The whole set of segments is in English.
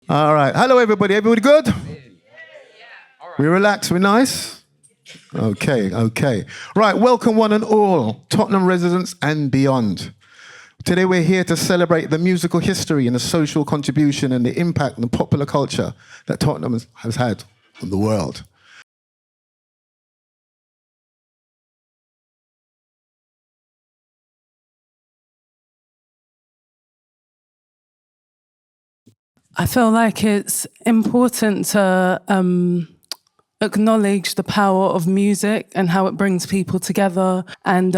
All right. Hello, everybody. Everybody good? We relax. We nice? Okay, okay. Right. Welcome, one and all, Tottenham residents and beyond. Today, we're here to celebrate the musical history and the social contribution and the impact and popular culture that Tottenham has had on the world. I feel like it's important to acknowledge the power of music and how it brings people together, and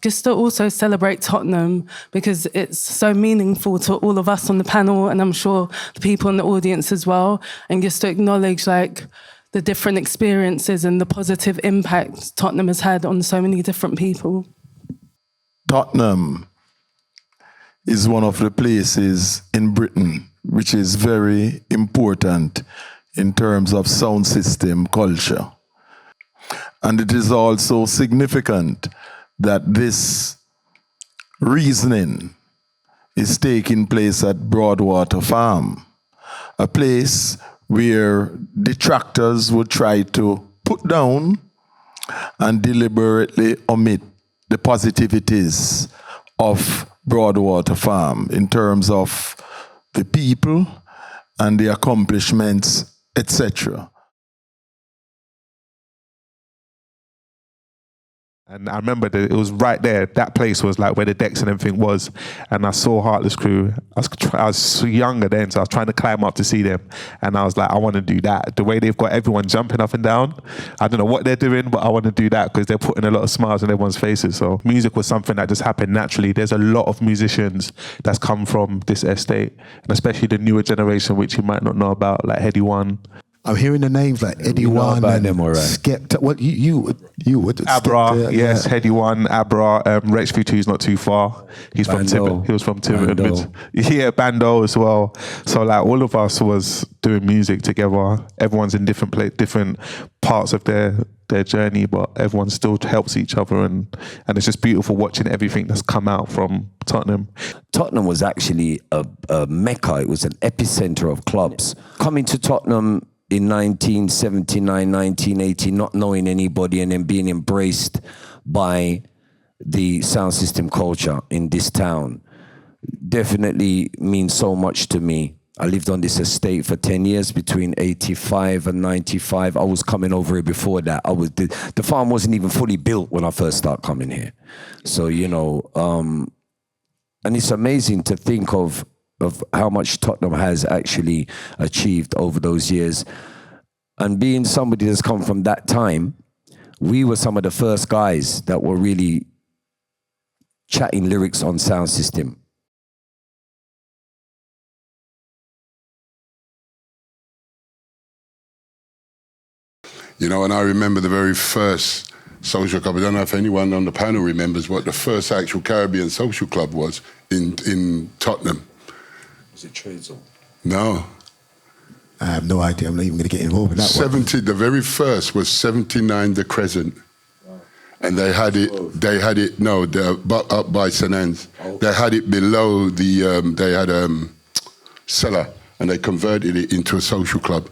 just to also celebrate Tottenham because it's so meaningful to all of us on the panel, and I'm sure the people in the audience as well, and just to acknowledge like the different experiences and the positive impact Tottenham has had on so many different people. Tottenham is one of the places in Britain which is very important in terms of sound system culture. And it is also significant that this reasoning is taking place at Broadwater Farm, a place where detractors would try to put down and deliberately omit the positivities of Broadwater Farm in terms of the people and the accomplishments, etc. And I remember that it was right there. That place was like where the decks and everything was. And I saw Heartless Crew. I was younger then, so I was trying to climb up to see them. And I was like, I want to do that. The way they've got everyone jumping up and down. I don't know what they're doing, but I want to do that because they're putting a lot of smiles on everyone's faces. So music was something that just happened naturally. There's a lot of musicians that's come from this estate, and especially the newer generation, which you might not know about, like Heady One. I'm hearing the names like Eddie One and Skepta. What you would Abra, yes, Heady One, Abra, Rex V2 is not too far. He's from Tiverton. He was from Tiverton. Yeah, Bando as well. So like all of us was doing music together. Everyone's in different parts of their journey, but everyone still helps each other, and it's just beautiful watching everything that's come out from Tottenham. Tottenham was actually a mecca. It was an epicenter of clubs. Coming to Tottenham in 1979, 1980, not knowing anybody, and then being embraced by the sound system culture in this town definitely means so much to me. I lived on this estate for 10 years, between 85 and 95. I was coming over here before that. The farm wasn't even fully built when I first started coming here. So, you know, and it's amazing to think of how much Tottenham has actually achieved over those years. And being somebody that's come from that time, we were some of the first guys that were really chatting lyrics on sound system. You know, and I remember the very first social club. I don't know if anyone on the panel remembers what the first actual Caribbean social club was in Tottenham. Was it Trade Zone? No. I have no idea. I'm not even going to get involved in that one. The very first was 79 The Crescent. Wow. And they had it, no, up by St. Anne's. Oh. They had it below they had a cellar, and they converted it into a social club.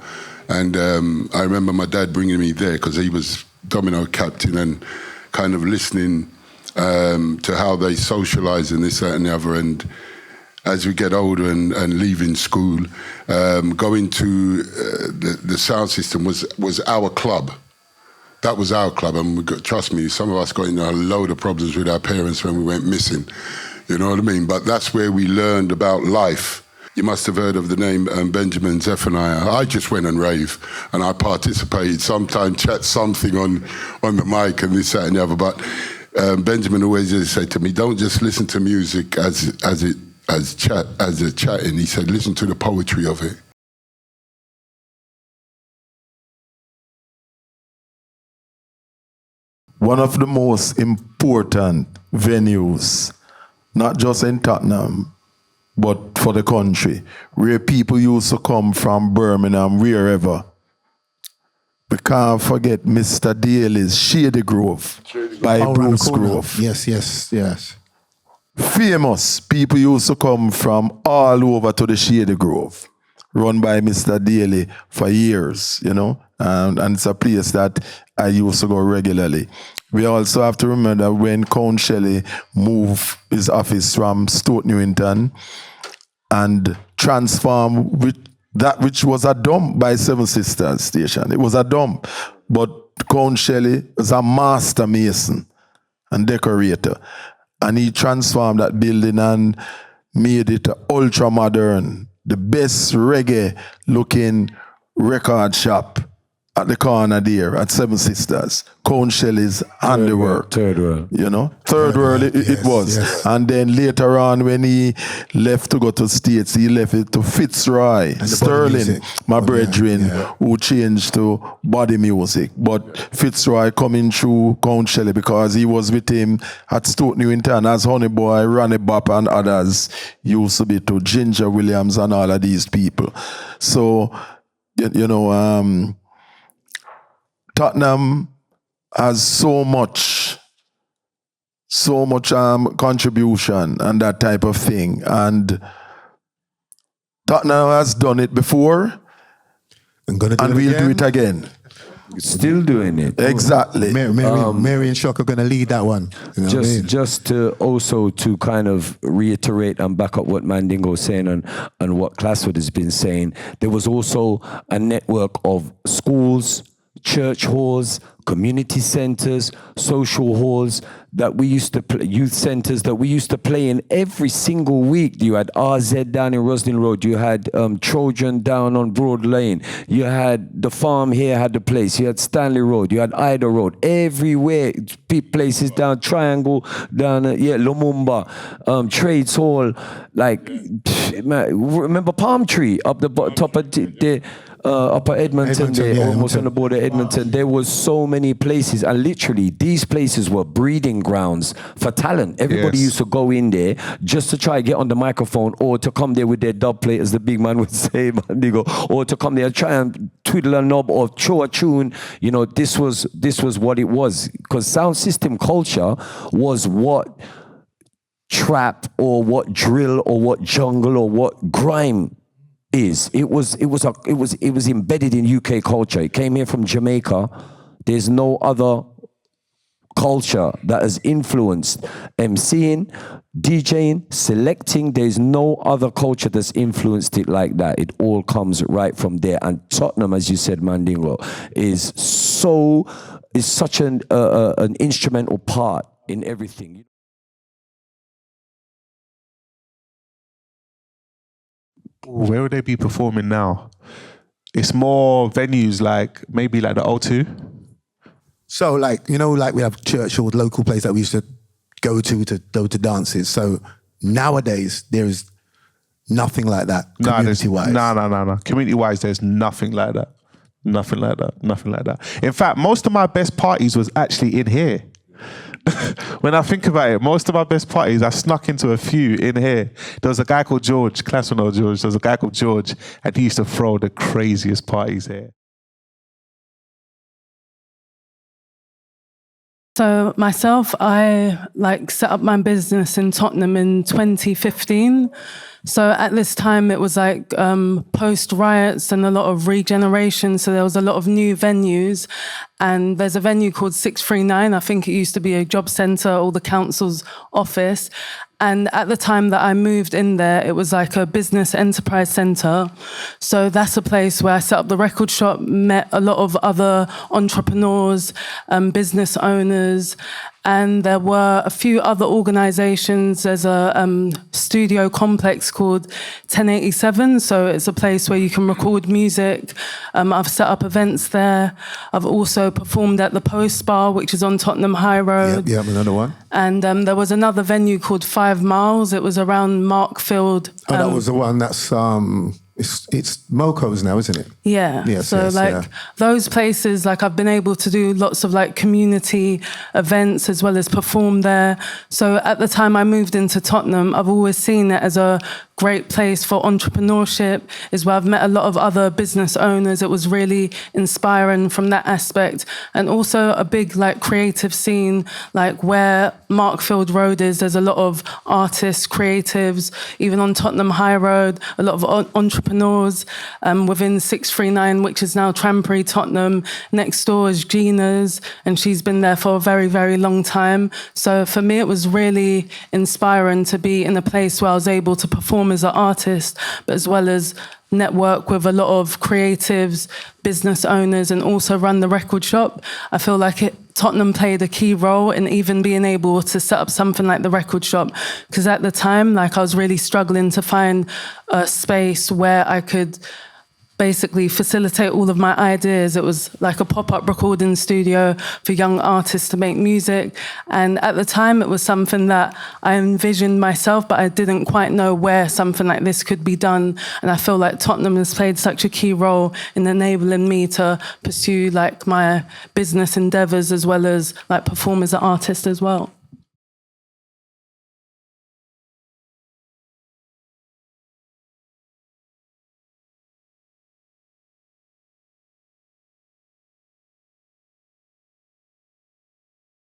And I remember my dad bringing me there because he was domino captain and kind of listening to how they socialise and this, that and the other. And as we get older and leaving school, going to the sound system was our club. That was our club, and trust me, some of us got in a load of problems with our parents when we went missing. You know what I mean? But that's where we learned about life. You must have heard of the name Benjamin Zephaniah. I just went and rave, and I participated, sometimes chat something on the mic and this, that and the other. But Benjamin always just said to me, don't just listen to music as a chatting. He said, listen to the poetry of it. One of the most important venues, not just in Tottenham, but for the country, where people used to come from Birmingham, wherever. We can't forget Mr. Daly's Shady Grove by Bruce Grove. Yes. Famous people used to come from all over to the Shady Grove. run by Mr. Daly for years, you know, and it's a place that I used to go regularly. We also have to remember when Count Shelley moved his office from Stoke Newington and transformed with that which was a dump by Seven Sisters Station. It was a dump, but Count Shelley was a master mason and decorator. And he transformed that building and made it ultra modern, the best reggae looking record shop at the corner there at Seven Sisters. Count Shelley's handiwork. Third world. You know, third world it was. Yes. And then later on when he left to go to States, he left it to Fitzroy Sterling, my brethren, who changed to body music. But Fitzroy coming through Count Shelley because he was with him at Stoke Newington as Honey Boy, Ronnie Bop and others used to be to Ginger Williams and all of these people. So, you know, Tottenham has so much contribution and that type of thing. And Tottenham has done it before, And we'll do it again. Still doing it. Exactly. Mary and Shocka are going to lead that one. You know what I mean? Just to also to kind of reiterate and back up what Mandingo was saying and what Clasford has been saying, there was also a network of schools, church halls, community centers, social halls that we used to play, youth centers that we used to play in every single week. You had RZ down in Roslin Road. You had Trojan down on Broad Lane. You had the farm here had the place. You had Stanley Road. You had Ida Road. Everywhere, places down Triangle, down Lumumba, Trades Hall. Like, remember Palm Tree up the top of the Upper Edmonton there, almost on the border of Edmonton. There was so many places, and literally these places were breeding grounds for talent. Everybody used to go in there just to try to get on the microphone or to come there with their dub plate, as the big man would say, Mandingo, or to come there and try and twiddle a knob or throw a tune. You know, this was what it was, because sound system culture was what trap or what drill or what jungle or what grime is. It was embedded in UK culture. It came here from Jamaica. There's no other culture that has influenced MCing, DJing, selecting. There's no other culture that's influenced it like that. It all comes right from there. And Tottenham, as you said, Mandingo, is such an instrumental part in everything. Where would they be performing now? It's more venues like maybe like the O2. So, like, you know, like we have church or local place that we used to go to dances. So nowadays there is nothing like that community-wise. No. Community-wise, there's nothing like that. Nothing like that. In fact, most of my best parties was actually in here. When I think about it, most of my best parties, I snuck into a few in here. There was a guy called George, Clasford George. There was a guy called George, and he used to throw the craziest parties here. So myself, I set up my business in Tottenham in 2015. So at this time, it was post riots and a lot of regeneration. So there was a lot of new venues, and there's a venue called 639. I think it used to be a job centre or the council's office. And at the time that I moved in there, it was like a business enterprise centre. So that's a place where I set up the record shop, met a lot of other entrepreneurs, business owners, and there were a few other organisations. There's a studio complex called 1087. So it's a place where you can record music. I've set up events there. I've also performed at the Post Bar, which is on Tottenham High Road. Yep, another one. And there was another venue called 5 Miles. It was around Markfield. That was the one that's it's Moco's now, isn't it? Yeah. Yes, so those places, I've been able to do lots of community events as well as perform there. So at the time I moved into Tottenham, I've always seen it as a great place for entrepreneurship. Is where I've met a lot of other business owners. It was really inspiring from that aspect. And also a big like creative scene, like where Markfield Road is, there's a lot of artists, creatives, even on Tottenham High Road, a lot of entrepreneurs within 639, which is now Trampery Tottenham. Next door is Gina's, and she's been there for a very, very long time. So for me, it was really inspiring to be in a place where I was able to perform as an artist, but as well as network with a lot of creatives, business owners, and also run the record shop. I feel like Tottenham played a key role in even being able to set up something like the record shop. Because at the time, like I was really struggling to find a space where I could basically facilitate all of my ideas. It was like a pop-up recording studio for young artists to make music. And at the time, it was something that I envisioned myself, but I didn't quite know where something like this could be done. And I feel like Tottenham has played such a key role in enabling me to pursue like my business endeavors as well as like perform as an artist as well.